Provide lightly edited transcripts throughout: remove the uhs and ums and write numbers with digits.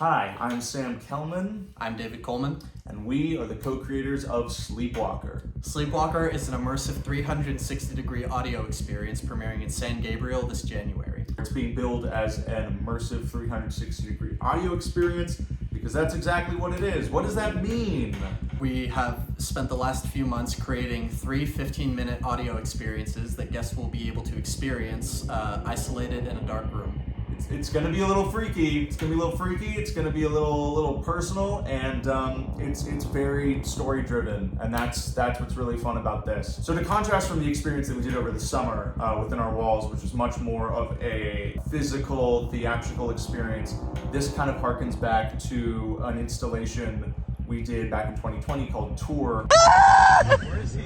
Hi, I'm Sam Kellman. I'm David Coleman. And we are the co-creators of SLEEPWALKR. SLEEPWALKR is an immersive 360-degree audio experience premiering in San Gabriel this January. It's being billed as an immersive 360-degree audio experience because that's exactly what it is. What does that mean? We have spent the last few months creating 3 15-minute audio experiences that guests will be able to experience isolated in a dark room. It's going to be a little freaky. It's going to be a little freaky. It's going to be a little personal, and it's very story driven, and that's what's really fun about this. So to contrast from the experience that we did over the summer within our walls, which was much more of a physical, theatrical experience, this kind of harkens back to an installation we did back in 2020 called Tour. Where is he?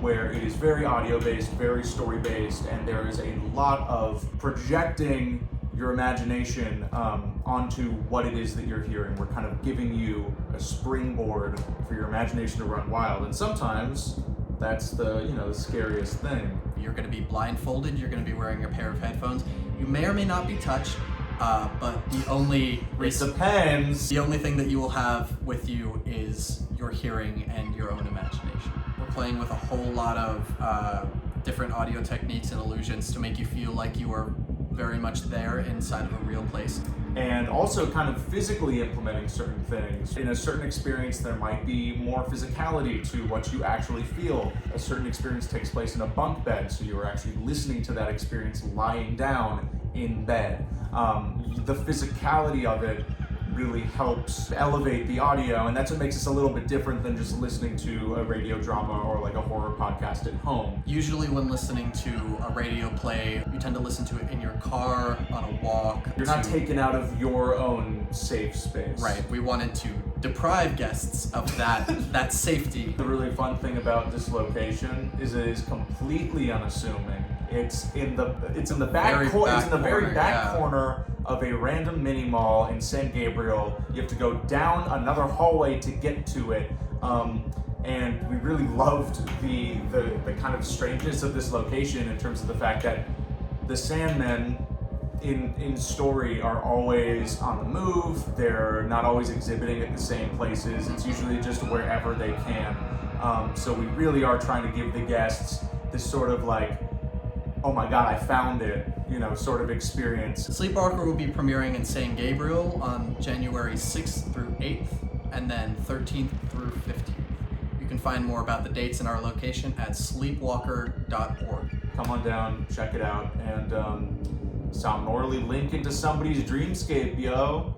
Where it is very audio-based, very story-based, and there is a lot of projecting your imagination onto what it is that you're hearing. We're kind of giving you a springboard for your imagination to run wild, and sometimes that's the scariest thing. You're going to be blindfolded, you're going to be wearing a pair of headphones. You may or may not be touched, but the only depends. The only thing that you will have with you is your hearing and your own imagination. We're playing with a whole lot of different audio techniques and illusions to make you feel like you are very much there inside of a real place. And also kind of physically implementing certain things. In a certain experience, there might be more physicality to what you actually feel. A certain experience takes place in a bunk bed, so you're actually listening to that experience lying down in bed. The physicality of it really helps elevate the audio, and that's what makes us a little bit different than just listening to a radio drama or like a horror podcast at home. Usually when listening to a radio play, you tend to listen to it in your car, on a walk. You're not taken out of your own safe space. Right, we wanted to deprive guests of that safety. The really fun thing about this location is it is completely unassuming. It's in the very back corner of a random mini mall in San Gabriel. You have to go down another hallway to get to it. And we really loved the kind of strangeness of this location in terms of the fact that the Sandmen in story are always on the move. They're not always exhibiting at the same places. It's usually just wherever they can. So we really are trying to give the guests this sort of like, oh my God, I found it, sort of experience. SLEEPWALKR will be premiering in San Gabriel on January 6th through 8th, and then 13th through 15th. You can find more about the dates and our location at sleepwalker.org. Come on down, check it out, and sonorally link into somebody's dreamscape, yo.